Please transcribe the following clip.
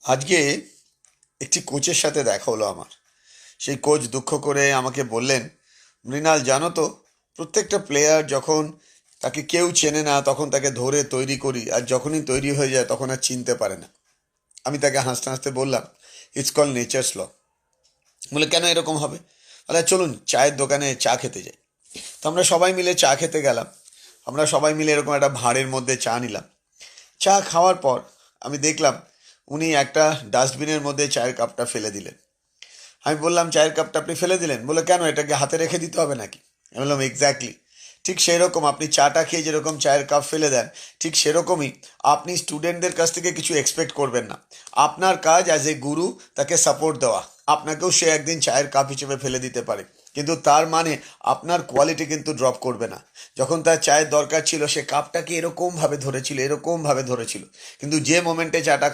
আজকে একটি কোচের সাথে দেখা হলো আমার। সেই কোচ দুঃখ করে আমাকে বললেন, মৃণাল জানো তো, প্রত্যেকটা প্লেয়ার যখন তাকে কেউ চেনে না তখন তাকে ধরে তৈরি করি, আর যখনই তৈরি হয়ে যায় তখন আর চিনতে পারে না। আমি তাকে হাসতে হাসতে বললাম, ইটস কল নেচার্স ল। বলে কেন এরকম হবে? বলে চলুন চায়ের দোকানে চা খেতে যাই। তো আমরা সবাই মিলে চা খেতে গেলাম। আমরা সবাই মিলে এরকম একটা ভাঁড়ের মধ্যে চা নিলাম। চা খাওয়ার পর আমি দেখলাম উনি একটা ডাস্টবিনের মধ্যে চায়ের কাপটা ফেলে দিলেন। আমি বললাম, চায়ের কাপটা আপনি ফেলে দিলেন? বলে কেন, এটাকে হাতে রেখে দিতে হবে নাকি? আমি বললাম, এক্স্যাক্টলি। ঠিক সেই রকম আপনি চাটা খেয়ে যেরকম চায়ের কাপ ফেলে দেন, ঠিক সেরকমই আপনি স্টুডেন্টদের কাছ থেকে কিছু এক্সপেক্ট করবেন না। আপনার কাজ অ্যাজ এ গুরু তাকে সাপোর্ট দেওয়া। আপনাকেও সে একদিন চায়ের কাপ হিসেবে ফেলে দিতে পারে, কিন্তু তার মানে আপনার কোয়ালিটি কিন্তু ড্রপ করবে না। যখন তার চায়ের দরকার ছিল সে কাপটাকে এরকমভাবে ধরেছিল, এরকমভাবে ধরেছিল, কিন্তু যে মোমেন্টে চাটা